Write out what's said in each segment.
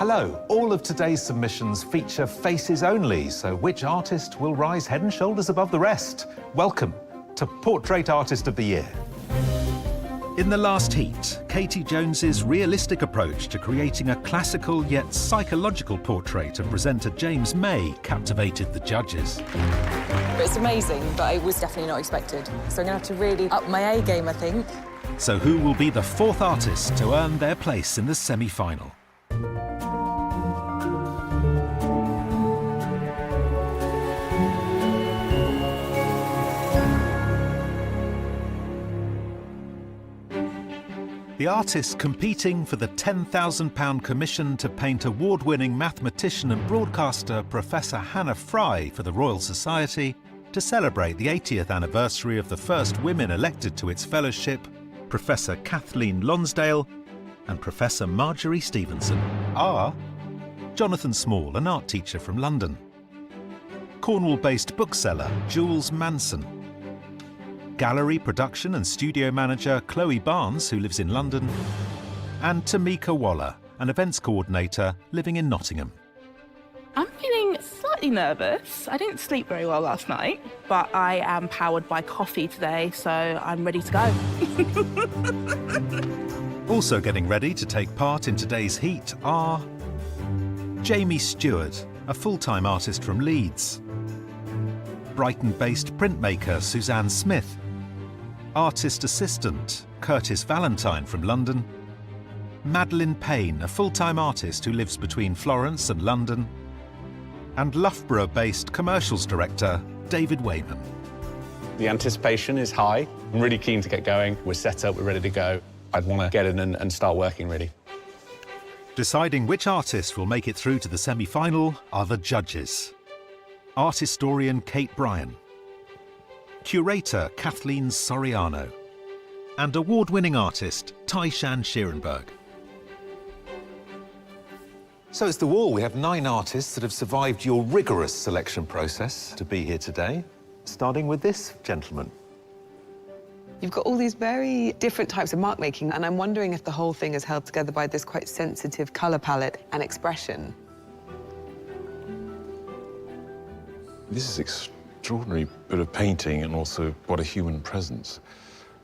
Hello, all of today's submissions feature faces only, so which artist will rise head and shoulders above the rest? Welcome to Portrait Artist of the Year. In the last heat, Katie Jones's realistic approach to creating a classical yet psychological portrait of presenter James May captivated the judges. It's amazing, but it was definitely not expected. So I'm going to have to really up my A game, I think. So who will be the fourth artist to earn their place in the semi-final? The artist competing for the £10,000 commission to paint award-winning mathematician and broadcaster Professor Hannah Fry for the Royal Society to celebrate the 80th anniversary of the first women elected to its fellowship, Professor Kathleen Lonsdale and Professor Marjorie Stevenson, are Jonathan Small, an art teacher from London, Cornwall-based bookseller Jules Manson, gallery production and studio manager Chloe Barnes, who lives in London, and Tamika Waller, an events coordinator living in Nottingham. I'm feeling slightly nervous. I didn't sleep very well last night, but I am powered by coffee today, so I'm ready to go. Also getting ready to take part in today's heat are Jamie Stewart, a full-time artist from Leeds, Brighton-based printmaker Suzanne Smith, artist assistant Curtis Valentine from London, Madeline Payne, a full-time artist who lives between Florence and London, and Loughborough based commercials director David Wayman. The anticipation is high. I'm really keen to get going. We're set up, we're ready to go. I'd want to get in and start working, really. Deciding which artist will make it through to the semi-final are the judges. Art historian Kate Bryan, curator Kathleen Soriano, and award-winning artist Tai Shan Schierenberg. So it's the wall. We have 9 artists that have survived your rigorous selection process to be here today, starting with this gentleman. You've got all these very different types of mark making, and I'm wondering if the whole thing is held together by this quite sensitive colour palette and expression. This is extraordinary bit of painting, and also what a human presence.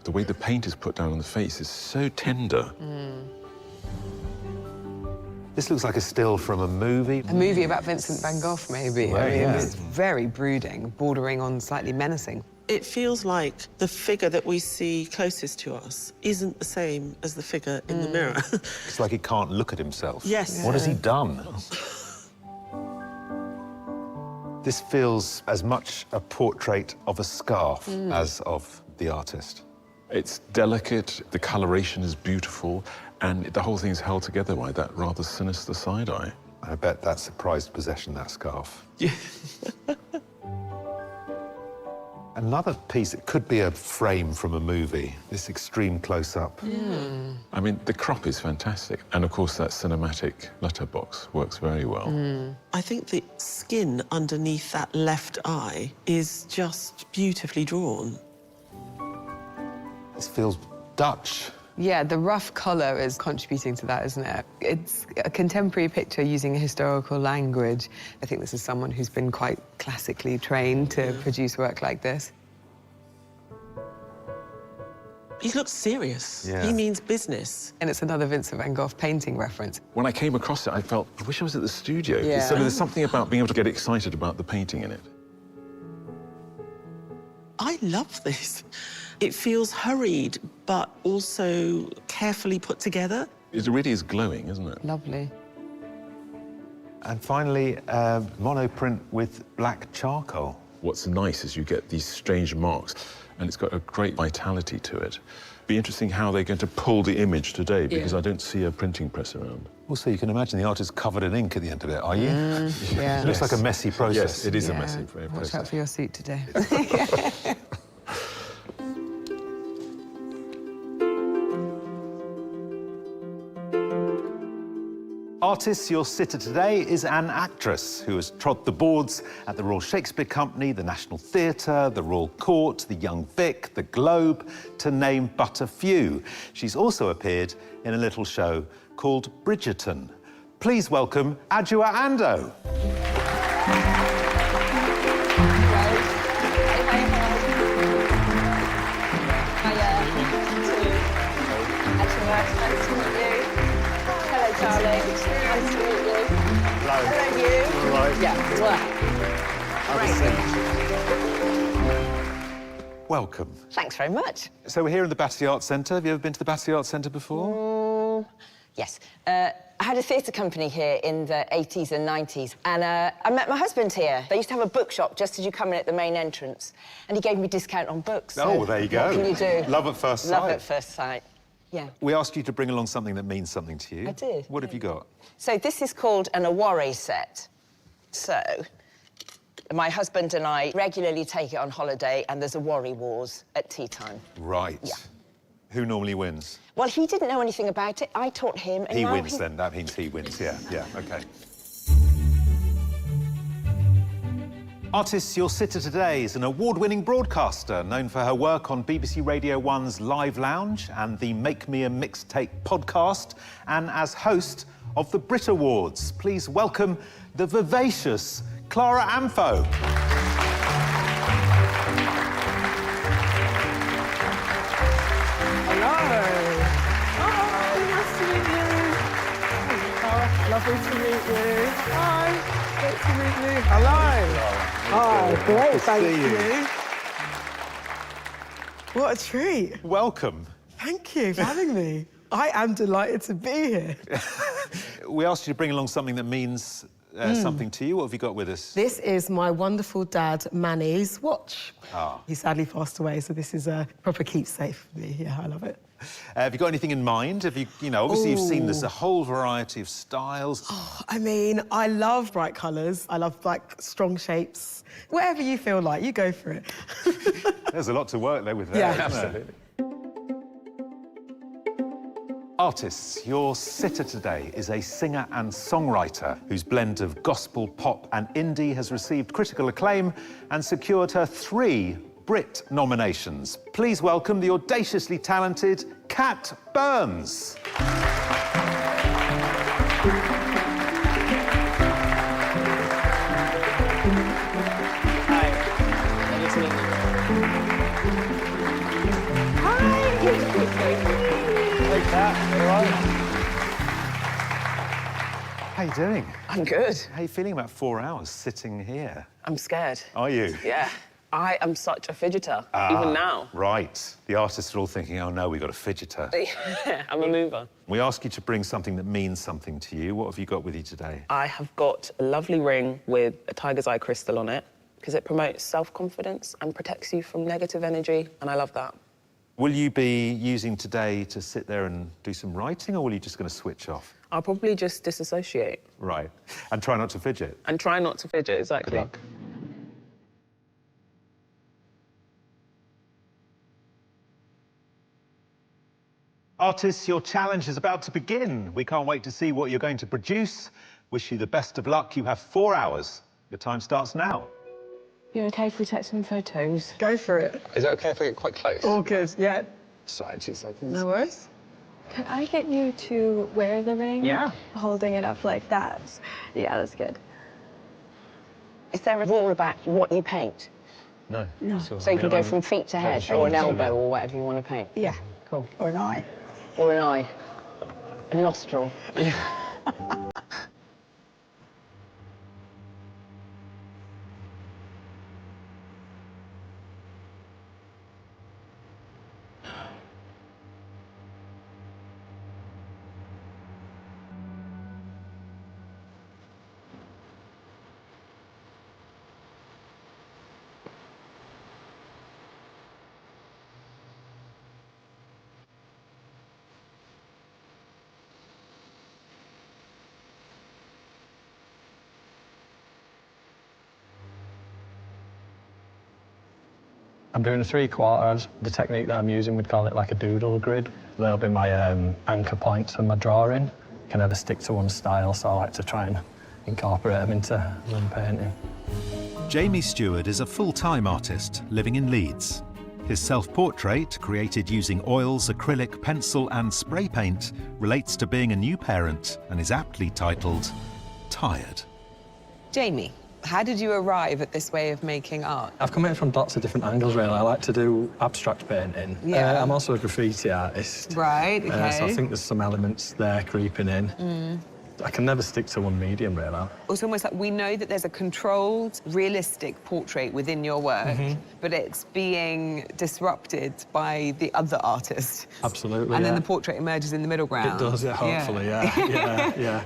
The way the paint is put down on the face is so tender. This looks like a still from a movie. A movie about Vincent van Gogh, maybe. Well, I mean, yeah. it's very brooding, bordering on slightly menacing. It feels like the figure that we see closest to us isn't the same as the figure in the mirror. It's like he can't look at himself. Yes. What has he done? This feels as much a portrait of a scarf as of the artist. It's delicate, the coloration is beautiful, and the whole thing's held together by that rather sinister side-eye. I bet that's a prized possession, that scarf. Yeah. Another piece, it could be a frame from a movie, this extreme close-up. I mean, the crop is fantastic, and of course that cinematic letterbox works very well. I think the skin underneath that left eye is just beautifully drawn. This feels Dutch. Yeah, the rough colour is contributing to that, isn't it? It's a contemporary picture using a historical language. I think this is someone who's been quite classically trained to produce work like this. He looks serious. Yeah. He means business. And it's another Vincent van Gogh painting reference. When I came across it, I felt, I wish I was at the studio. Yeah. So there's something about being able to get excited about the painting in it. I love this. It feels hurried, but also carefully put together. It really is glowing, isn't it? Lovely. And finally, monoprint with black charcoal. What's nice is you get these strange marks, and it's got a great vitality to it. Be interesting how they're going to pull the image today, because I don't see a printing press around. Also, you can imagine the artist covered in ink at the end of it, are you? Yeah. It looks like a messy process. Yes, it is a Yeah. messy process. Watch out for your suit today. Artist, your sitter today is an actress who has trod the boards at the Royal Shakespeare Company, the National Theatre, the Royal Court, the Young Vic, the Globe, to name but a few. She's also appeared in a little show called Bridgerton. please welcome Adjoa Andoh. Nice to meet you. Hello, Charlie. Nice to meet you. Hello. Hello, you. All right. Yeah. Welcome. Thanks very much. So we're here in the Battersea Arts Centre. Have you ever been to the Battersea Arts Centre before? Yes. I had a theatre company here in the 80s and 90s, and I met my husband here. They used to have a bookshop just as you come in at the main entrance, and he gave me a discount on books. Oh, well, there you go. What can you do? Love at first sight. Love at first sight. Yeah. We asked you to bring along something that means something to you. I did. What have you got? So this is called an awari set. So my husband and I regularly take it on holiday, and there's awari wars at tea time. Right. Yeah. Who normally wins? Well, he didn't know anything about it. I taught him, and He now wins, then. That means he wins. Yeah, OK. Artist, your sitter today is an award-winning broadcaster known for her work on BBC Radio 1's Live Lounge and the Make Me a Mixtape podcast, and as host of the Brit Awards. Please welcome the vivacious Clara Amfo. Lovely to meet you. Hi, great to meet you. Hello. Oh, great, thank you. What a treat. Welcome. Thank you for having me. I am delighted to be here. We asked you to bring along something that means something to you. What have you got with us? This is my wonderful dad, Manny's watch. Ah. He sadly passed away, so this is a proper keepsake for me. Yeah, I love it. Have you got anything in mind? Have you, obviously you've seen there's a whole variety of styles. Oh, I mean, I love bright colours. I love, like, strong shapes. Whatever you feel like, you go for it. There's a lot to work there with that. Yeah, absolutely. Artists, your sitter today is a singer and songwriter whose blend of gospel, pop and indie has received critical acclaim and secured her 3 Brit nominations. Please welcome the audaciously talented Kate Bryan. How you doing? I'm good. How are you feeling about 4 hours sitting here? I'm scared. Are you? Yeah. I am such a fidgeter, even now. Right. The artists are all thinking, oh no, we've got a fidgeter. I'm a mover. We ask you to bring something that means something to you. What have you got with you today? I have got a lovely ring with a tiger's eye crystal on it because it promotes self-confidence and protects you from negative energy, and I love that. Will you be using today to sit there and do some writing, or are you just going to switch off? I'll probably just disassociate. Right. And try not to fidget? And try not to fidget, exactly. Good luck. Artists, your challenge is about to begin. We can't wait to see what you're going to produce. Wish you the best of luck. You have 4 hours. Your time starts now. You okay if we take some photos? Go for it. Is it OK if I get quite close? All good, yeah. Sorry, 2 seconds. No worries. Can I get you to wear the ring? Yeah. Holding it up like that. Yeah, that's good. Is there a rule about what you paint? No. No. So you can go from feet to head, or an elbow, or whatever you want to paint? Yeah. Cool. Or an eye. Or an eye. A nostril. I'm doing a 3/4. The technique that I'm using, we'd call it like a doodle grid. They'll be my anchor points for my drawing. Can never stick to one style, so I like to try and incorporate them into one painting. Jamie Stewart is a full-time artist living in Leeds. His self-portrait, created using oils, acrylic, pencil and spray paint, relates to being a new parent and is aptly titled Tired. Jamie, how did you arrive at this way of making art? I've come in from lots of different angles, really. I like to do abstract painting. Yeah. I'm also a graffiti artist. Right, okay. So I think there's some elements there creeping in. I can never stick to one medium, really. It's almost like we know that there's a controlled, realistic portrait within your work, but it's being disrupted by the other artist. Absolutely, And then yeah. the portrait emerges in the middle ground. It does, yeah, hopefully, yeah.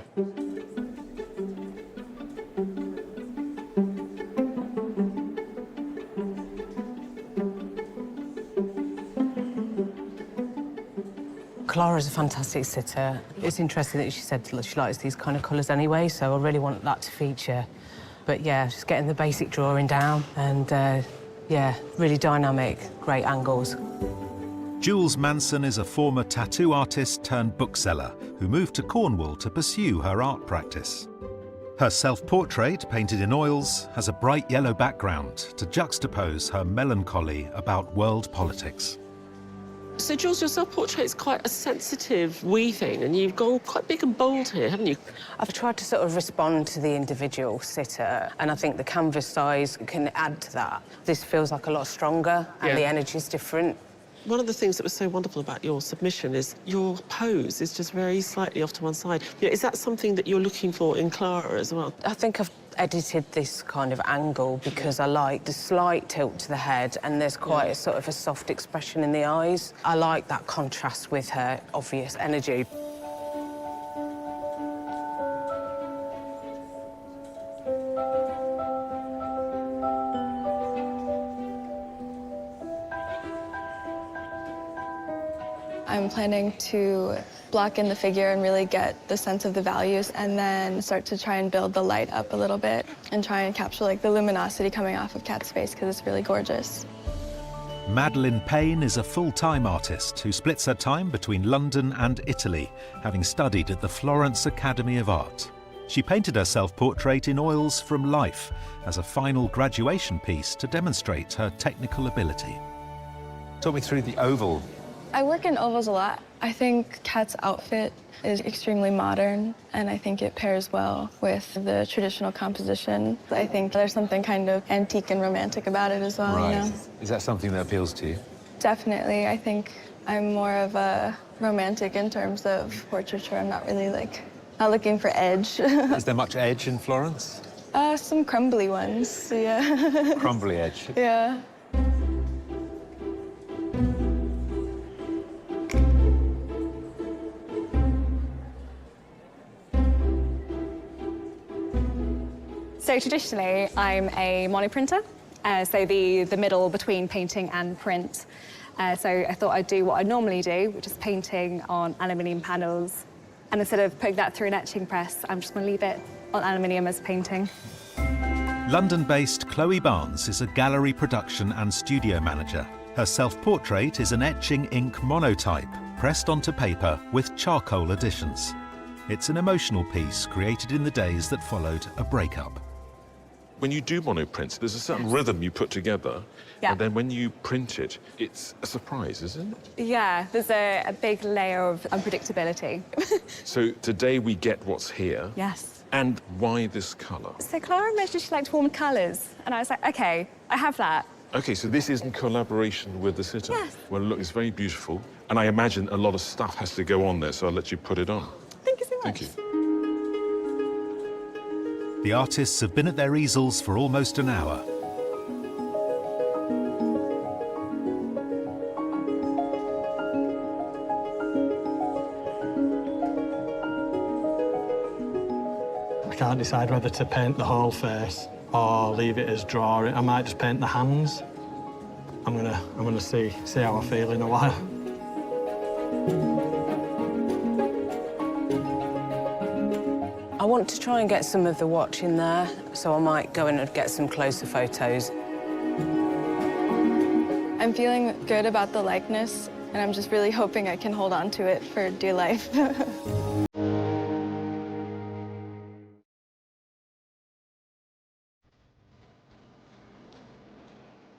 Clara's a fantastic sitter. It's interesting that she said she likes these kind of colours anyway, so I really want that to feature. But yeah, just getting the basic drawing down and, yeah, really dynamic, great angles. Jules Manson is a former tattoo artist turned bookseller who moved to Cornwall to pursue her art practice. Her self-portrait, painted in oils, has a bright yellow background to juxtapose her melancholy about world politics. So, Jules, your self-portrait is quite a sensitive, wee thing, and you've gone quite big and bold here, haven't you? I've tried to sort of respond to the individual sitter, and I think the canvas size can add to that. This feels like a lot stronger, and the energy's different. One of the things that was so wonderful about your submission is your pose is just very slightly off to one side. You know, is that something that you're looking for in Clara as well? I think I've edited this kind of angle because I like the slight tilt to the head and there's quite a sort of a soft expression in the eyes. I like that contrast with her obvious energy. I'm planning to block in the figure and really get the sense of the values and then start to try and build the light up a little bit and try and capture like the luminosity coming off of Kat's face because it's really gorgeous. Madeleine Payne is a full-time artist who splits her time between London and Italy, having studied at the Florence Academy of Art. She painted her self-portrait in oils from life as a final graduation piece to demonstrate her technical ability. Talk me through the oval. I work in ovals a lot. I think Kat's outfit is extremely modern, and I think it pairs well with the traditional composition. I think there's something kind of antique and romantic about it as well, Right. you know? Is that something that appeals to you? Definitely. I think I'm more of a romantic in terms of portraiture. I'm not really, not looking for edge. Is there much edge in Florence? Some crumbly ones, yeah. Crumbly edge. Yeah. So traditionally, I'm a monoprinter, so the middle between painting and print. So I thought I'd do what I normally do, which is painting on aluminium panels. And instead of putting that through an etching press, I'm just going to leave it on aluminium as painting. London-based Chloe Barnes is a gallery production and studio manager. Her self-portrait is an etching ink monotype pressed onto paper with charcoal additions. It's an emotional piece created in the days that followed a breakup. When you do monoprints, there's a certain rhythm you put together, and then when you print it, it's a surprise, isn't it? Yeah, there's a big layer of unpredictability. So today we get what's here. Yes. And why this colour? So Clara mentioned she liked warm colours, and I was like, OK, I have that. OK, so this is in collaboration with the sitter? Yes. Well, look, it's very beautiful. And I imagine a lot of stuff has to go on there, so I'll let you put it on. Thank you so much. Thank you. The artists have been at their easels for almost an hour. I can't decide whether to paint the whole face or leave it as drawing. I might just paint the hands. I'm gonna see how I feel in a while. I want to try and get some of the watch in there, so I might go in and get some closer photos. I'm feeling good about the likeness, and I'm just really hoping I can hold on to it for dear life.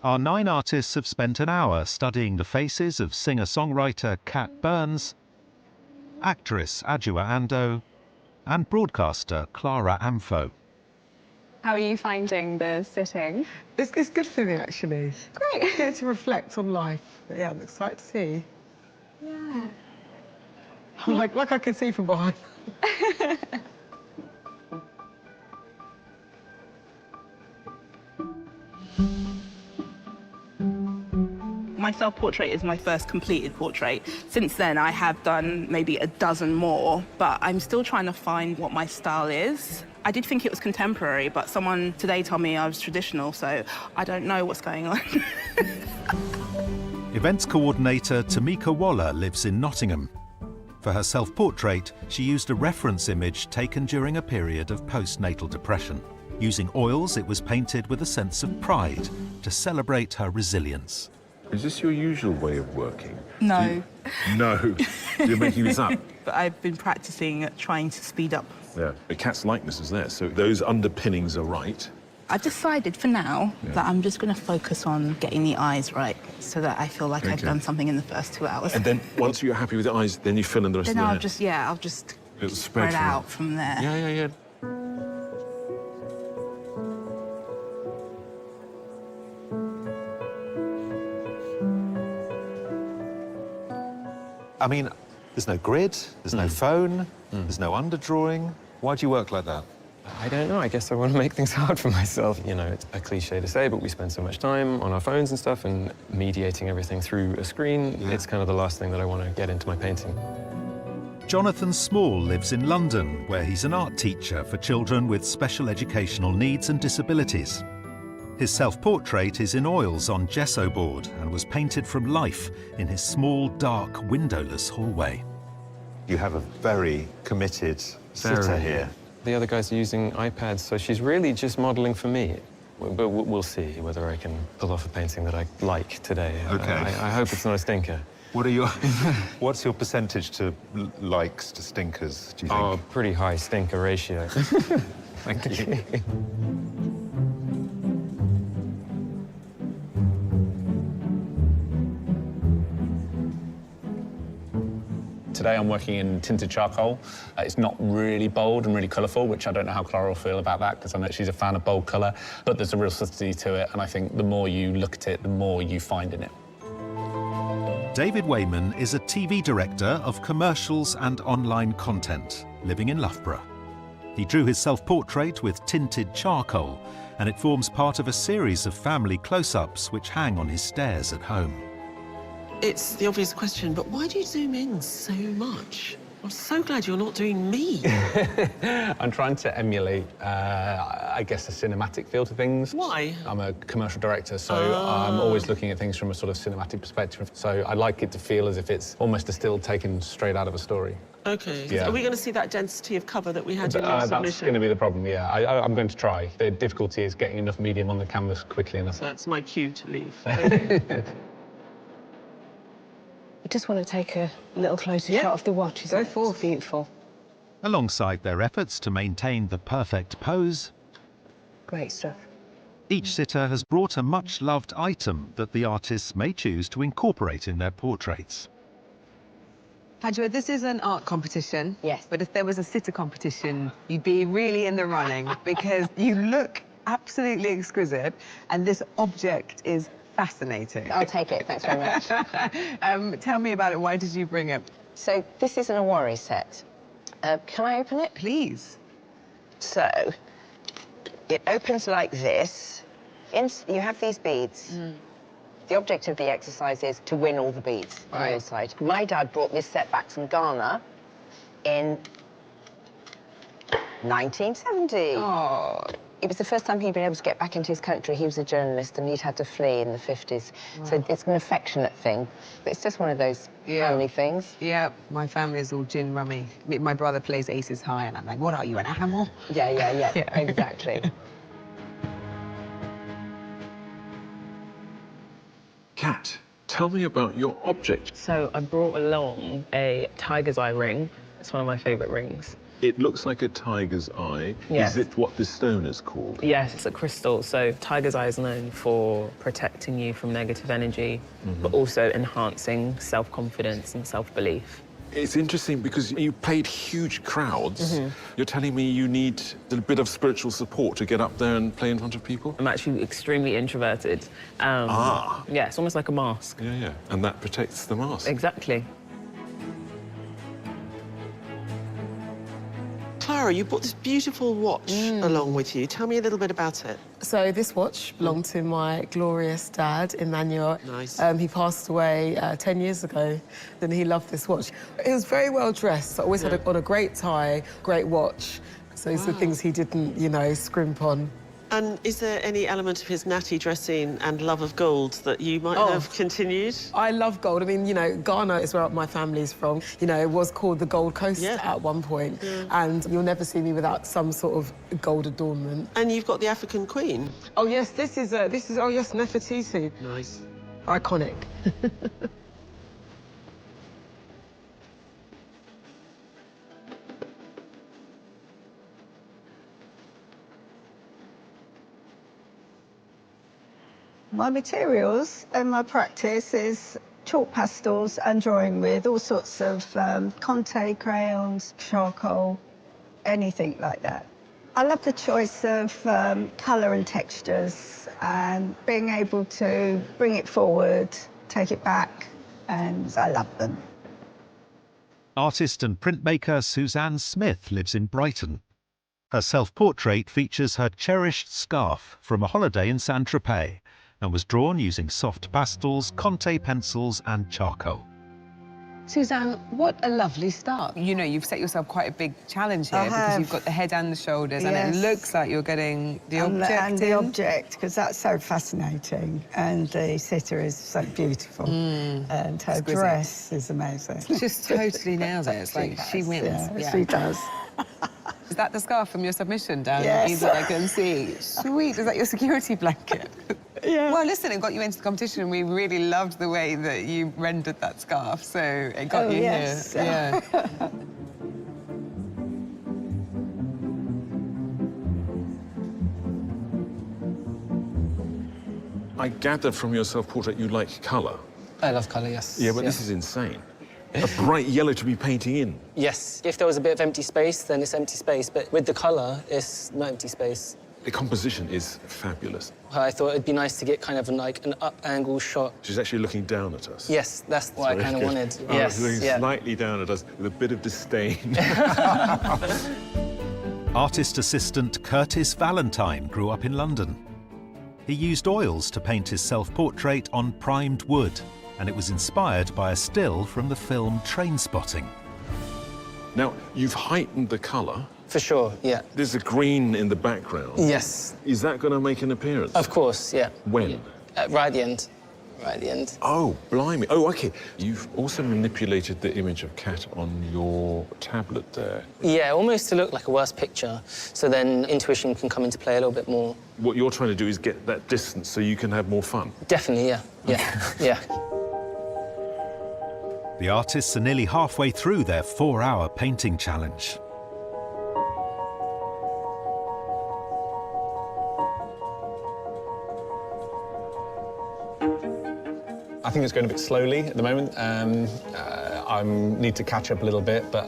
Our 9 artists have spent an hour studying the faces of singer-songwriter Kate Bryan, actress Adjoa Andoh, and broadcaster Clara Amfo. How are you finding the sitting? It's good for me, actually. Great. I get to reflect on life. Yeah, I'm excited to see. Yeah. I'm like I can see from behind. My self-portrait is my first completed portrait. Since then, I have done maybe a dozen more, but I'm still trying to find what my style is. I did think it was contemporary, but someone today told me I was traditional, so I don't know what's going on. Events coordinator Tamika Waller lives in Nottingham. For her self-portrait, she used a reference image taken during a period of postnatal depression. Using oils, it was painted with a sense of pride to celebrate her resilience. Is this your usual way of working? No. No. You're making this up? But I've been practicing trying to speed up. Yeah. The cat's likeness is there, so those underpinnings are right. I've decided for now that I'm just going to focus on getting the eyes right so that I feel like I've done something in the first 2 hours. And then once you're happy with the eyes, then you fill in the rest of the hair. I'll just It'll spread out from there. Yeah. I mean, there's no grid, there's no phone, there's no underdrawing. Why do you work like that? I don't know. I guess I want to make things hard for myself. You know, it's a cliche to say, but we spend so much time on our phones and stuff and mediating everything through a screen. Yeah. It's kind of the last thing that I want to get into my painting. Jonathan Small lives in London, where he's an art teacher for children with special educational needs and disabilities. His self-portrait is in oils on gesso board and was painted from life in his small, dark, windowless hallway. You have a very committed sitter here. The other guys are using iPads, so she's really just modelling for me. But we'll see whether I can pull off a painting that I like today. Okay. I hope it's not a stinker. What's your percentage to likes to stinkers, do you think? Oh, pretty high stinker ratio. Thank you. Today I'm working in tinted charcoal. It's not really bold and really colourful, which I don't know how Clara will feel about that, because I know she's a fan of bold colour, but there's a real subtlety to it, and I think the more you look at it, the more you find in it. David Wayman is a TV director of commercials and online content, living in Loughborough. He drew his self-portrait with tinted charcoal, and it forms part of a series of family close-ups which hang on his stairs at home. It's the obvious question, but why do you zoom in so much? I'm so glad you're not doing me. I'm trying to emulate, I guess, a cinematic feel to things. Why? I'm a commercial director, so I'm always looking at things from a sort of cinematic perspective. So I like it to feel as if it's almost a still taken straight out of a story. OK. Yeah. Are we going to see that density of cover that we had in your submission? That's going to be the problem, yeah. I'm going to try. The difficulty is getting enough medium on the canvas quickly enough. So that's my cue to leave. I just want to take a little closer shot of the watch. Go forth. It's beautiful. Alongside their efforts to maintain the perfect pose, Great stuff. each sitter has brought a much-loved item that the artists may choose to incorporate in their portraits. Adjoa, this is an art competition. Yes. But if there was a sitter competition, you'd be really in the running because you look absolutely exquisite and this object is fascinating. I'll take it, thanks very much. Tell me about it. Why did you bring it? So this is an Awari set. Can I open it? Please. So it opens like this. You have these beads. The object of the exercise is to win all the beads on the inside. My dad brought this set back from Ghana in 1970. Oh. It was the first time he'd been able to get back into his country. He was a journalist and he'd had to flee in the 50s. Wow. So it's an affectionate thing. But it's just one of those family things. Yeah, my family is all gin rummy. My brother plays aces high and I'm like, what are you, an animal? Yeah, exactly. Kat, tell me about your object. So I brought along a tiger's eye ring. It's one of my favourite rings. It looks like a tiger's eye. Yes. Is it what this stone is called? Yes, it's a crystal. So tiger's eye is known for protecting you from negative energy, but also enhancing self-confidence and self-belief. It's interesting because you played huge crowds. You're telling me you need a bit of spiritual support to get up there and play in front of people? I'm actually extremely introverted. Yeah, it's almost like a mask. Yeah. And that protects the mask. Exactly. Clara, you brought this beautiful watch along with you. Tell me a little bit about it. So this watch belonged to my glorious dad, Emmanuel. Nice. He passed away 10 years ago, and he loved this watch. He was very well dressed. Always had on a great tie, great watch. So these are things he didn't, you know, scrimp on. And is there any element of his natty dressing and love of gold that you might have continued? I love gold. I mean, you know, Ghana is where my family's from. You know, it was called the Gold Coast at one point. And you'll never see me without some sort of gold adornment. And you've got the African Queen. Oh, yes, this is Nefertiti. Nice. Iconic. My materials and my practice is chalk pastels and drawing with all sorts of Conte crayons, charcoal, anything like that. I love the choice of colour and textures and being able to bring it forward, take it back, and I love them. Artist and printmaker Suzanne Smith lives in Brighton. Her self-portrait features her cherished scarf from a holiday in Saint-Tropez, and was drawn using soft pastels, Conte pencils and charcoal. Suzanne, what a lovely start. You know, you've set yourself quite a big challenge here because you've got the head and the shoulders, and it looks like you're getting the object and the object, because that's so fascinating, and the sitter is so beautiful, and her dress is amazing. Just totally nails it. It's like she wins. Yeah, she does. Is that the scarf from your submission down Yes. that I can see? Sweet. Is that your security blanket? Yeah. Well, listen, it got you into the competition, and we really loved the way that you rendered that scarf, so it got you here. Yeah. I gather from your self-portrait you like colour. I love colour, yes. Yeah, but this is insane. A bright yellow to be painting in. Yes. If there was a bit of empty space, then it's empty space. But with the colour, it's no empty space. The composition is fabulous. I thought it'd be nice to get kind of like an up-angle shot. She's actually looking down at us. Yes, that's what I kind of wanted. Oh, Yes, she's looking slightly down at us with a bit of disdain. Artist assistant Curtis Valentine grew up in London. He used oils to paint his self-portrait on primed wood, and it was inspired by a still from the film Trainspotting. Now, you've heightened the colour. For sure, yeah. There's a green in the background. Yes. Is that going to make an appearance? Of course, yeah. When? Right at the end. Right at the end. Oh, blimey. Oh, OK. You've also manipulated the image of Kat on your tablet there. Yeah, almost to look like a worse picture, so then intuition can come into play a little bit more. What you're trying to do is get that distance so you can have more fun. Definitely, yeah. Yeah, yeah. The artists are nearly halfway through their 4-hour painting challenge. I think it's going a bit slowly at the moment. I need to catch up a little bit, but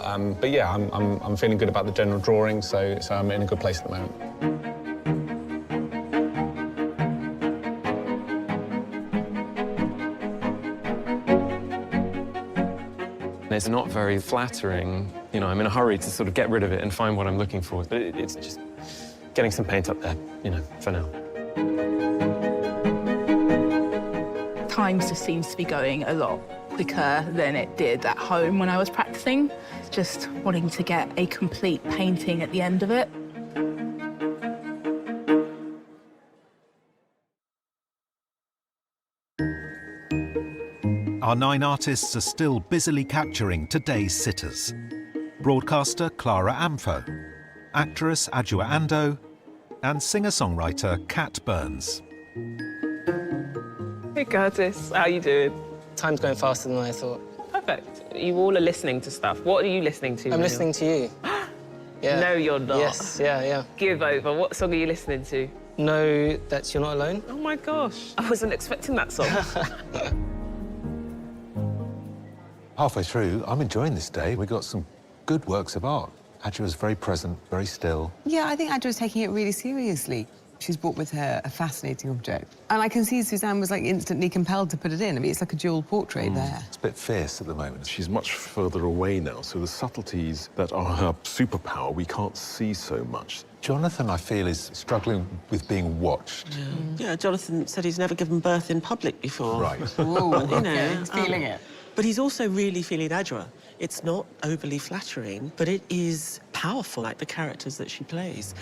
yeah, I'm feeling good about the general drawing, so I'm in a good place at the moment. It's not very flattering. You know, I'm in a hurry to sort of get rid of it and find what I'm looking for, but it's just getting some paint up there, you know, for now. Time just seems to be going a lot quicker than it did at home when I was practicing. Just wanting to get a complete painting at the end of it. Our 9 artists are still busily capturing today's sitters. Broadcaster Clara Amfo, actress Adjoa Andoh, and singer-songwriter Kat Burns. Hey, Curtis. How you doing? Time's going faster than I thought. Perfect. You all are listening to stuff. What are you listening to? I'm listening to you. Yeah. No, you're not. Yes, yeah. Give over. What song are you listening to? No, that's You're Not Alone. Oh my gosh, I wasn't expecting that song. Halfway through, I'm enjoying this day. We got some good works of art. Adjoa's very present, very still. Yeah, I think Adjoa's taking it really seriously. She's brought with her a fascinating object. And I can see Suzanne was, like, instantly compelled to put it in. I mean, it's like a dual portrait there. It's a bit fierce at the moment. She's much further away now, so the subtleties that are her superpower, we can't see so much. Jonathan, I feel, is struggling with being watched. Yeah, Jonathan said he's never given birth in public before. Right. Ooh, you know, yeah, he's feeling it. But he's also really feeling Adjoa. It's not overly flattering, but it is powerful, like the characters that she plays.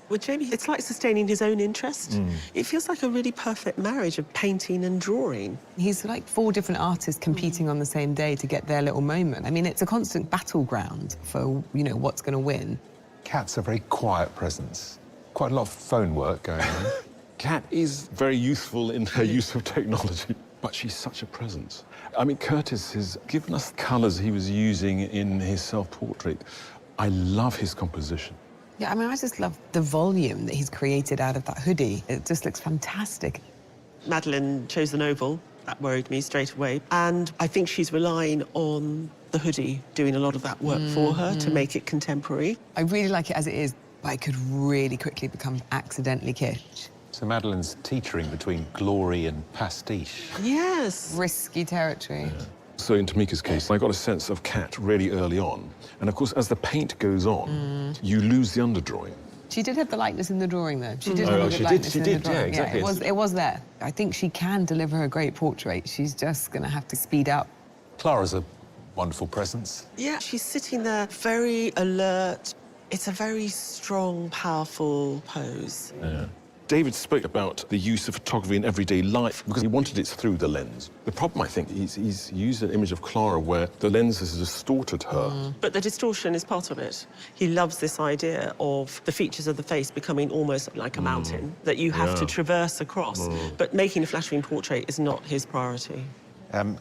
With Jamie, it's like sustaining his own interest. It feels like a really perfect marriage of painting and drawing. He's like 4 different artists competing on the same day to get their little moment. I mean, it's a constant battleground for, you know, what's going to win. Kat's a very quiet presence. Quite a lot of phone work going on. Kat is very useful in her use of technology, but she's such a presence. I mean, Curtis has given us colours he was using in his self-portrait. I love his composition. Yeah, I mean, I just love the volume that he's created out of that hoodie. It just looks fantastic. Madeline chose an oval. That worried me straight away. And I think she's relying on the hoodie doing a lot of that work for her to make it contemporary. I really like it as it is, but it could really quickly become accidentally kitsch. So Madeline's teetering between glory and pastiche. Yes. Risky territory. Yeah. So in Tamika's case, I got a sense of Kat really early on. And of course, as the paint goes on, you lose the underdrawing. She did have the likeness in the drawing, though. She did Oh, have a good she likeness did, in the drawing. yeah, exactly. Yeah, it was there. I think she can deliver a great portrait. She's just going to have to speed up. Clara's a wonderful presence. Yeah, she's sitting there very alert. It's a very strong, powerful pose. Yeah. David spoke about the use of photography in everyday life because he wanted it through the lens. The problem, I think, he's used an image of Clara where the lens has distorted her. But the distortion is part of it. He loves this idea of the features of the face becoming almost like a mountain that you have to traverse across. But making a flattering portrait is not his priority.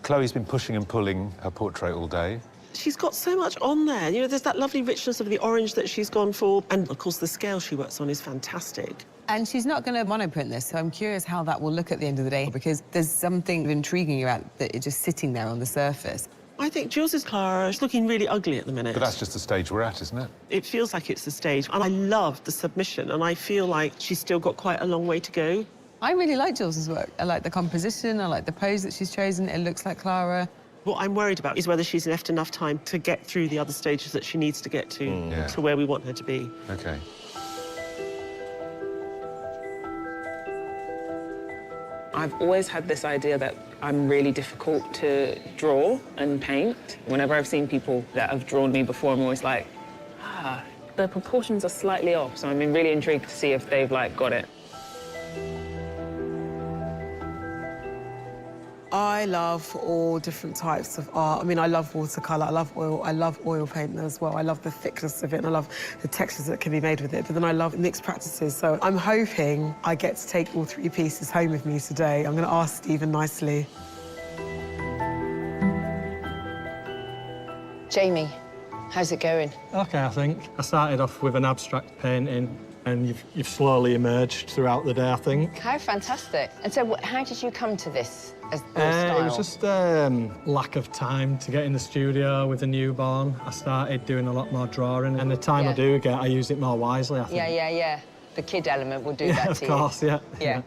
Chloe's been pushing and pulling her portrait all day. She's got so much on there. You know, there's that lovely richness of the orange that she's gone for. And, of course, the scale she works on is fantastic. And she's not going to monoprint this, so I'm curious how that will look at the end of the day, because there's something intriguing about that it's just sitting there on the surface. I think Jules' Clara is looking really ugly at the minute. But that's just the stage we're at, isn't it? It feels like it's the stage. And I love the submission, and I feel like she's still got quite a long way to go. I really like Jules' work. I like the composition, I like the pose that she's chosen. It looks like Clara. What I'm worried about is whether she's left enough time to get through the other stages that she needs to get to where we want her to be. OK. I've always had this idea that I'm really difficult to draw and paint. Whenever I've seen people that have drawn me before, I'm always like, the proportions are slightly off. So I'm really intrigued to see if they've, like, got it. I love all different types of art. I mean, I love watercolour, I love oil painting as well. I love the thickness of it, and I love the textures that can be made with it. But then I love mixed practices. So I'm hoping I get to take all 3 pieces home with me today. I'm going to ask Stephen nicely. Jamie, how's it going? OK, I think. I started off with an abstract painting, and you've slowly emerged throughout the day, I think. How fantastic. And so how did you come to this as your It was style? just lack of time to get in the studio with a newborn. I started doing a lot more drawing, and the time I do get, I use it more wisely, I think. Yeah. The kid element will do that to you. Of course, yeah. Yeah.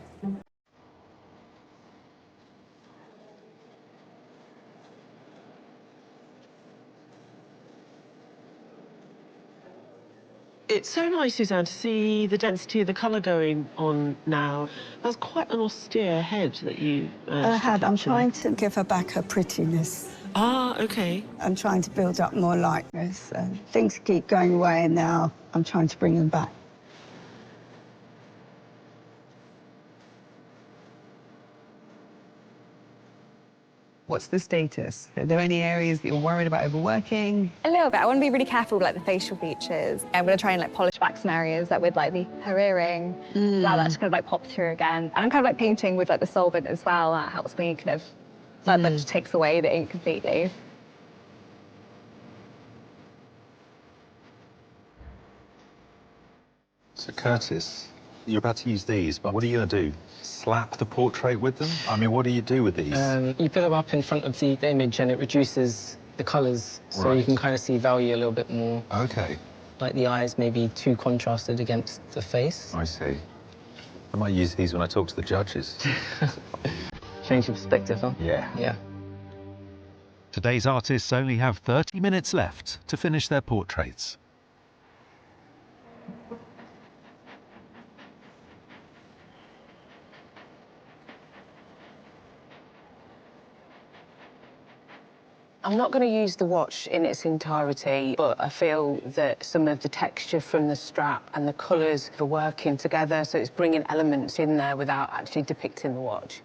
It's so nice, Suzanne, to see the density of the colour going on now. That's quite an austere head that you... Her head, I'm trying to give her back her prettiness. Ah, OK. I'm trying to build up more likeness. Things keep going away, and now I'm trying to bring them back. What's the status? Are there any areas that you're worried about overworking? A little bit. I want to be really careful with, like, the facial features. I'm going to try and, like, polish back some areas that with, like, her earring, allow that to kind of, like, pop through again. And I'm kind of, like, painting with, like, the solvent as well. That helps me kind of, that just takes away the ink completely. So, Curtis, you're about to use these, but what are you going to do? Slap the portrait with them? I mean, what do you do with these? You put them up in front of the image and it reduces the colours, so you can kind of see value a little bit more. OK. Like the eyes may be too contrasted against the face. I see. I might use these when I talk to the judges. Change your perspective, huh? Yeah. Yeah. Today's artists only have 30 minutes left to finish their portraits. I'm not going to use the watch in its entirety, but I feel that some of the texture from the strap and the colours are working together, so it's bringing elements in there without actually depicting the watch.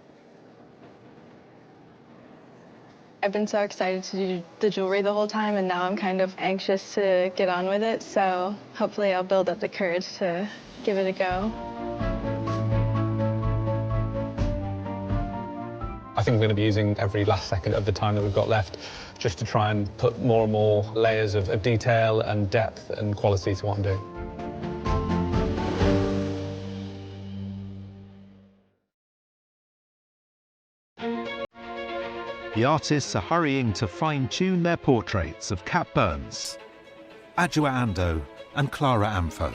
I've been so excited to do the jewellery the whole time, and now I'm kind of anxious to get on with it, so hopefully I'll build up the courage to give it a go. I think we're going to be using every last second of the time that we've got left just to try and put more and more layers of detail and depth and quality to what I'm doing. The artists are hurrying to fine-tune their portraits of Kat Burns, Adjoa Andoh and Clara Amfo.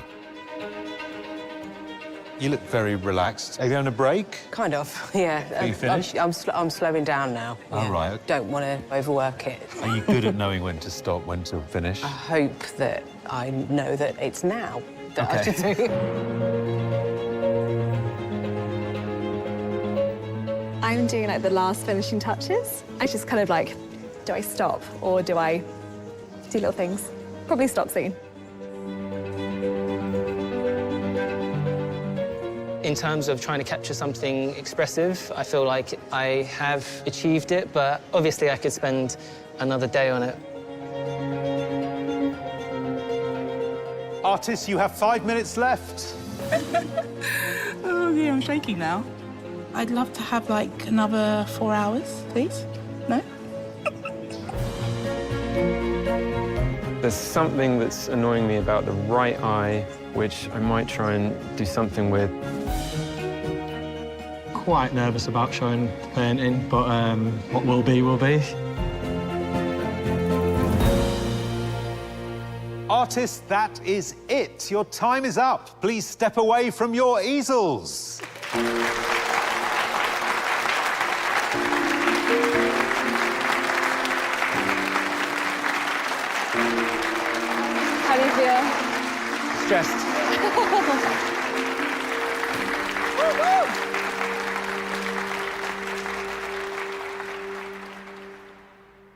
You look very relaxed. Are you on a break? Kind of, yeah. Are you finished? I'm slowing down now. Oh, yeah. right. Don't want to overwork it. Are you good at knowing when to stop, when to finish? I hope that I know that it's now that I should do. I'm doing like the last finishing touches. I just kind of like, do I stop or do I do little things? Probably stop soon. In terms of trying to capture something expressive, I feel like I have achieved it, but obviously I could spend another day on it. Artists, you have 5 minutes left. Oh, yeah, I'm shaking now. I'd love to have, like, another 4 hours, please. No? There's something that's annoying me about the right eye, which I might try and do something with. Quite nervous about showing the painting, but what will be, will be. Artists, that is it. Your time is up. Please step away from your easels. How do you feel? Stressed.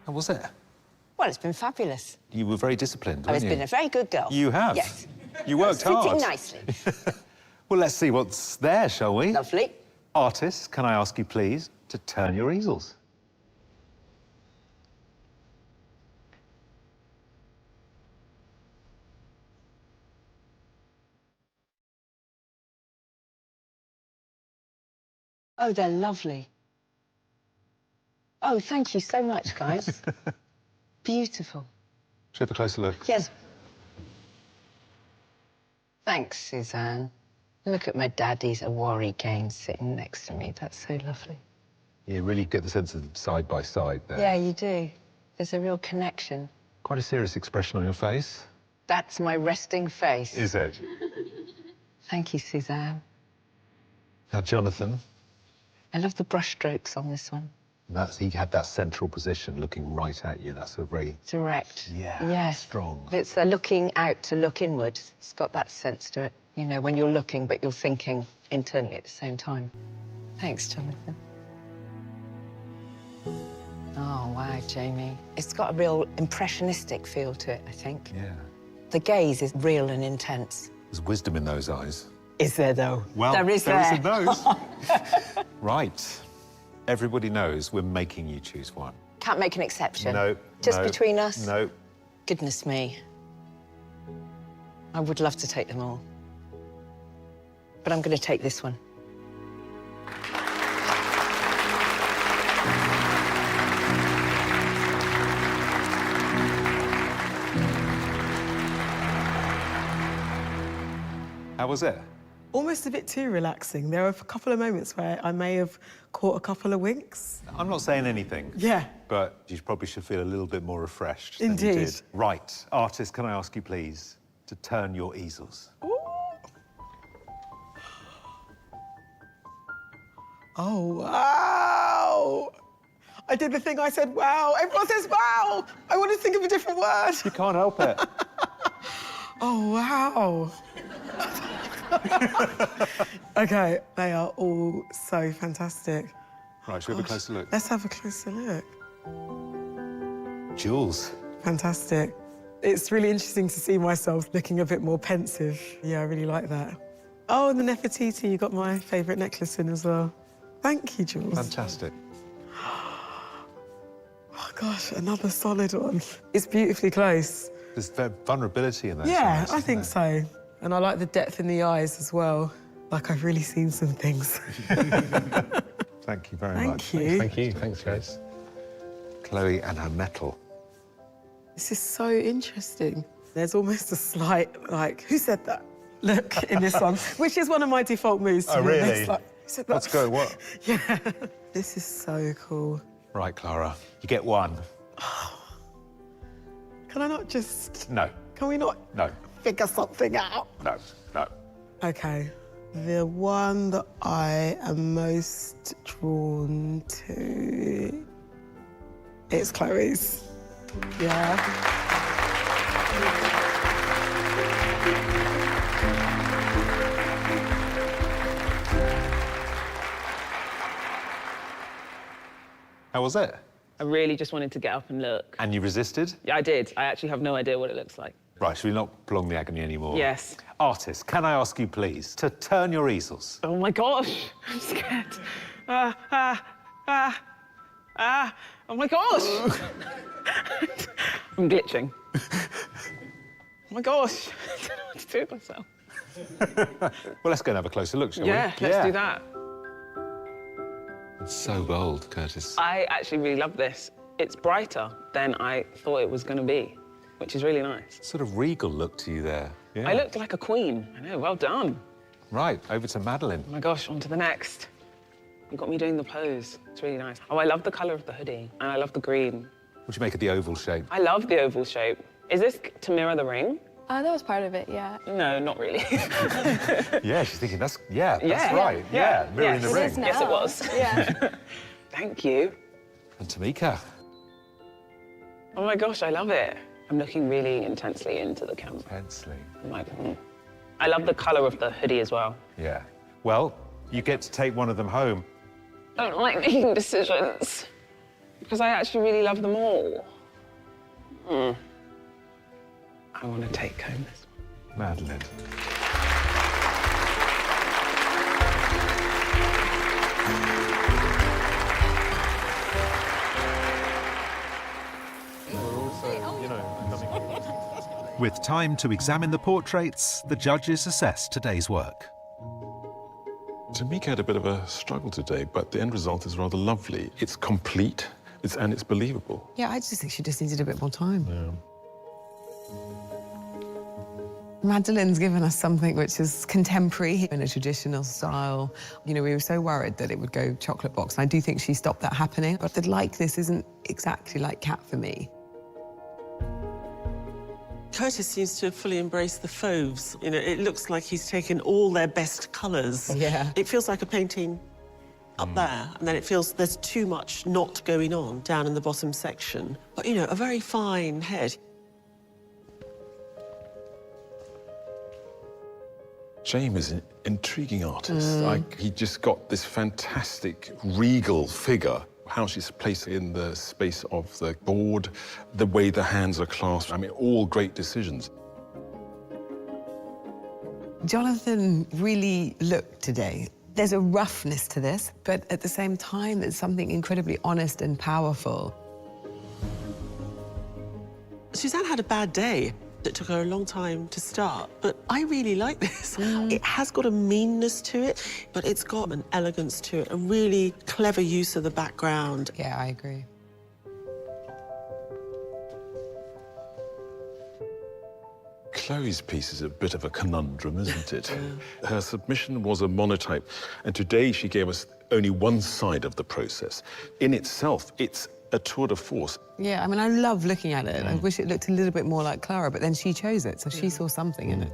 How was it? Well, it's been fabulous. You were very disciplined, I've weren't you? been a very good girl. You have? Yes. You worked hard. Sitting nicely. Well, let's see what's there, shall we? Lovely. Artists, can I ask you please to turn your easels? Oh, they're lovely. Oh, thank you so much, guys. Beautiful. Should we have a closer look? Yes. Thanks, Suzanne. Look at my daddy's Awari game sitting next to me. That's so lovely. You really get the sense of side by side there. Yeah, you do. There's a real connection. Quite a serious expression on your face. That's my resting face. Is it? Thank you, Suzanne. Now, Jonathan. I love the brushstrokes on this one. He had that central position looking right at you. That's a very... Direct. Yeah, yes. strong. It's looking out to look inward. It's got that sense to it. You know, when you're looking, but you're thinking internally at the same time. Thanks, Jonathan. Oh, wow, Jamie. It's got a real impressionistic feel to it, I think. Yeah. The gaze is real and intense. There's wisdom in those eyes. Is there, though? Well, there is in those. Right. Everybody knows we're making you choose one. Can't make an exception. No. Just no, between us? No. Goodness me. I would love to take them all. But I'm going to take this one. How was it? Almost a bit too relaxing. There were a couple of moments where I may have caught a couple of winks. I'm not saying anything. Yeah. But you probably should feel a little bit more refreshed Indeed. than you did. Right. Artist, can I ask you, please, to turn your easels? Ooh. Oh, wow! I did the thing I said, wow. Everyone says, wow! I want to think of a different word. You can't help it. Oh, wow. OK, they are all so fantastic. Right, should we have a closer look? Let's have a closer look. Jules. Fantastic. It's really interesting to see myself looking a bit more pensive. Yeah, I really like that. Oh, and the Nefertiti, you got my favourite necklace in as well. Thank you, Jules. Fantastic. Oh, gosh, another solid one. It's beautifully close. There's vulnerability in those Yeah, eyes, I think isn't there? so. And I like the depth in the eyes as well. Like, I've really seen some things. Thank you very much. Thank you. Thank you. Thanks, guys. Chloe and her metal. This is so interesting. There's almost a slight, like, who said that? Look in this one, which is one of my default moves. Oh, really? Like, who said that? Let's go, what? Yeah. This is so cool. Right, Clara, you get one. Can I not just... No. Can we not No. figure something out? No. No. OK. The one that I am most drawn to... It's Chloe's. Yeah. How was it? I really just wanted to get up and look. And you resisted? Yeah, I did. I actually have no idea what it looks like. Right, should we not prolong the agony anymore? Yes. Artist, can I ask you, please, to turn your easels? Oh, my gosh. I'm scared. Oh, my gosh. I'm glitching. Oh, my gosh. I don't know what to do with myself. Well, let's go and have a closer look, shall we? Yeah, let's do that. It's so bold, Curtis. I actually really love this. It's brighter than I thought it was going to be, which is really nice. Sort of regal look to you there. Yeah. I looked like a queen. I know, well done. Right, over to Madeline. Oh my gosh, on to the next. You got me doing the pose. It's really nice. Oh, I love the colour of the hoodie, and I love the green. What do you make of the oval shape? I love the oval shape. Is this to mirror the ring? That was part of it, yeah. No, not really. Yeah, she's thinking, that's right. Yeah, mirroring the ring. Yes, it was. Yeah. Thank you. And Tamika. Oh my gosh, I love it. I'm looking really intensely into the camera. Intensely. I'm like, I love the colour of the hoodie as well. Yeah. Well, you get to take one of them home. I don't like making decisions because I actually really love them all. I want to take home this one. Madeline. With time to examine the portraits, the judges assess today's work. Tamika had a bit of a struggle today, but the end result is rather lovely. It's complete, and it's believable. Yeah, I just think she just needed a bit more time. Yeah. Madeline's given us something which is contemporary in a traditional style. You know, we were so worried that it would go chocolate box, and I do think she stopped that happening. But the like this isn't exactly like Cat for me. Curtis seems to fully embrace the fauves. You know, it looks like he's taken all their best colours. Yeah. It feels like a painting up there, and then it feels there's too much not going on down in the bottom section. But, you know, a very fine head. James is an intriguing artist. He just got this fantastic, regal figure. How she's placed in the space of the board, the way the hands are clasped. I mean, all great decisions. Jonathan really looked today. There's a roughness to this, but at the same time, there's something incredibly honest and powerful. Suzanne had a bad day. It took her a long time to start, but I really like this. It has got a meanness to it, but it's got an elegance to it, a really clever use of the background. Yeah, I agree. Chloe's piece is a bit of a conundrum, isn't it? Her submission was a monotype, and today she gave us only one side of the process. In itself, it's a tour de force. Yeah, I mean, I love looking at it. I wish it looked a little bit more like Clara, but then she chose it, so she saw something in it.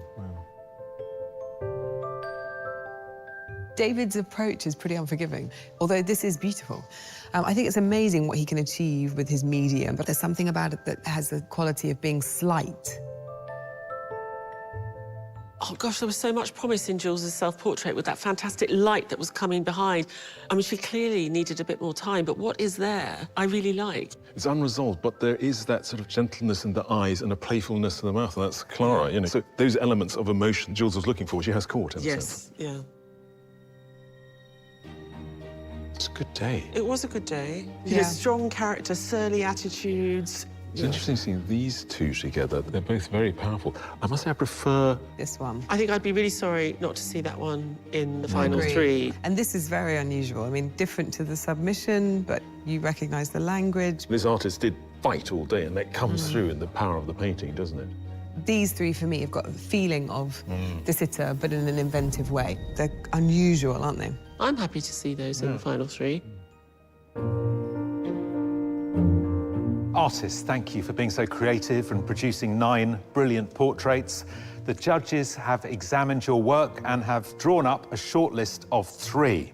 David's approach is pretty unforgiving, although this is beautiful. I think it's amazing what he can achieve with his medium, but there's something about it that has the quality of being slight. Oh, gosh, there was so much promise in Jules' self-portrait with that fantastic light that was coming behind. I mean, she clearly needed a bit more time, but what is there, I really like. It's unresolved, but there is that sort of gentleness in the eyes and a playfulness in the mouth, and that's Clara, you know. So those elements of emotion Jules was looking for, she has caught in a sense. Yeah. It's a good day. It was a good day. You know, strong character, surly attitudes. It's interesting seeing these two together. They're both very powerful. I must say I prefer this one. I think I'd be really sorry not to see that one in the final three. And this is very unusual. I mean, different to the submission, but you recognise the language. This artist did fight all day, and that comes through in the power of the painting, doesn't it? These three, for me, have got the feeling of the sitter, but in an inventive way. They're unusual, aren't they? I'm happy to see those in the final three. Artists, thank you for being so creative and producing 9 brilliant portraits. The judges have examined your work and have drawn up a short list of 3.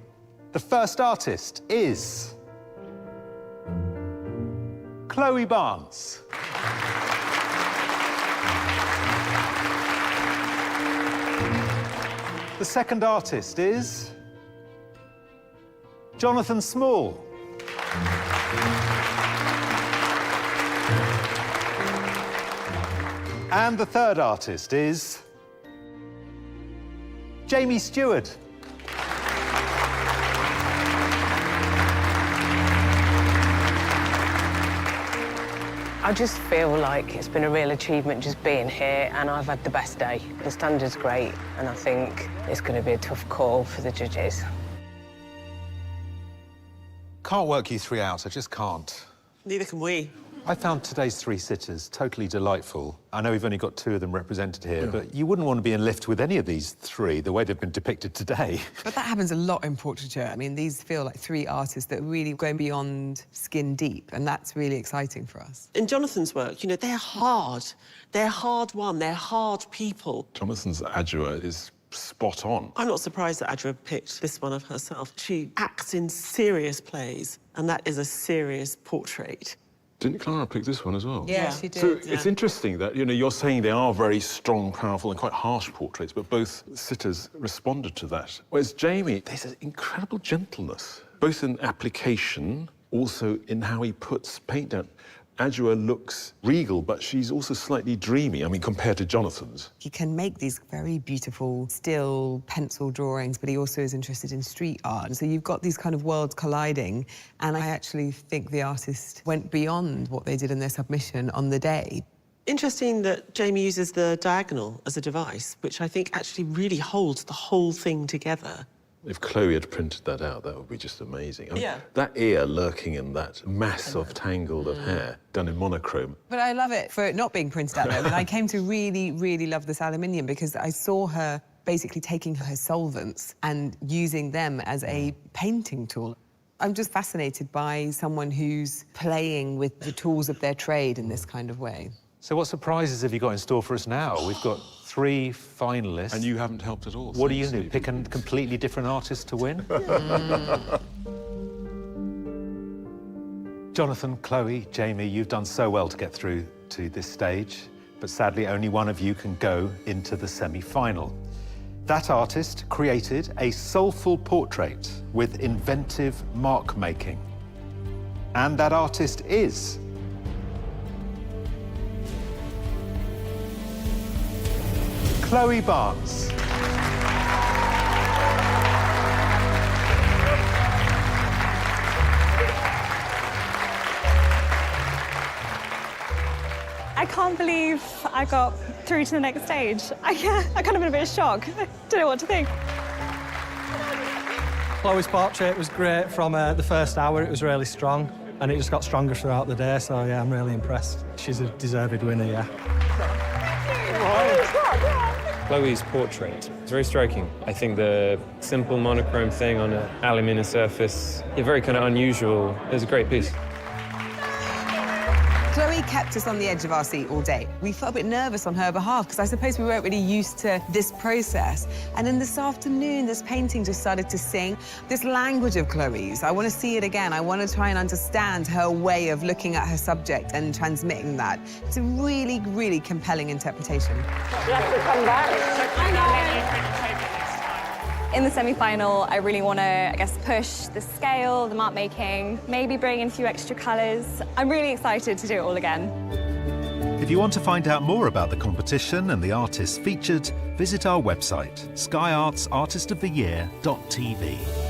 The first artist is Chloe Barnes. The second artist is Jonathan Small. And the third artist is Jamie Stewart. I just feel like it's been a real achievement just being here, and I've had the best day. The standard's great, and I think it's going to be a tough call for the judges. Can't work you 3 out, I just can't. Neither can we. I found today's 3 sitters totally delightful. I know we've only got 2 of them represented here, but you wouldn't want to be in lift with any of these 3, the way they've been depicted today. But that happens a lot in portraiture. I mean, these feel like 3 artists that are really going beyond skin deep, and that's really exciting for us. In Jonathan's work, you know, they're hard. They're hard won. They're hard people. Jonathan's Adjoa is spot on. I'm not surprised that Adjoa picked this one of herself. She acts in serious plays, and that is a serious portrait. Didn't Clara pick this one as well? Yeah, she did. So it's interesting that, you know, you're saying they are very strong, powerful and quite harsh portraits, but both sitters responded to that. Whereas Jamie, there's an incredible gentleness, both in application, also in how he puts paint down. Adjoa looks regal, but she's also slightly dreamy, I mean, compared to Jonathan's. He can make these very beautiful, still pencil drawings, but he also is interested in street art. So you've got these kind of worlds colliding, and I actually think the artist went beyond what they did in their submission on the day. Interesting that Jamie uses the diagonal as a device, which I think actually really holds the whole thing together. If Chloe had printed that out, that would be just amazing. I mean, that ear lurking in that mass of tangled of hair done in monochrome. But I love it for it not being printed out, though. And I came to really, really love this aluminium because I saw her basically taking her solvents and using them as a painting tool. I'm just fascinated by someone who's playing with the tools of their trade in this kind of way. So what surprises have you got in store for us now? We've got 3 finalists. And you haven't helped at all. What are you going to do, pick a completely different artist to win? Jonathan, Chloe, Jamie, you've done so well to get through to this stage, but sadly only one of you can go into the semi-final. That artist created a soulful portrait with inventive mark-making. And that artist is Chloe Barnes. I can't believe I got through to the next stage. I kind of in a bit of shock. I don't know what to think. Chloe's portrait was great from the first hour. It was really strong, and it just got stronger throughout the day, so yeah, I'm really impressed. She's a deserved winner, yeah. Chloe's portrait is very striking. I think the simple monochrome thing on an aluminium surface, very kind of unusual. It was a great piece. Chloe kept us on the edge of our seat all day. We felt a bit nervous on her behalf because I suppose we weren't really used to this process. And then this afternoon, this painting just started to sing. This language of Chloe's, I want to see it again. I want to try and understand her way of looking at her subject and transmitting that. It's a really, really compelling interpretation. You have to come back. In the semi-final, I really want to, I guess, push the scale, the mark making, maybe bring in a few extra colours. I'm really excited to do it all again. If you want to find out more about the competition and the artists featured, visit our website, skyartsartistoftheyear.tv.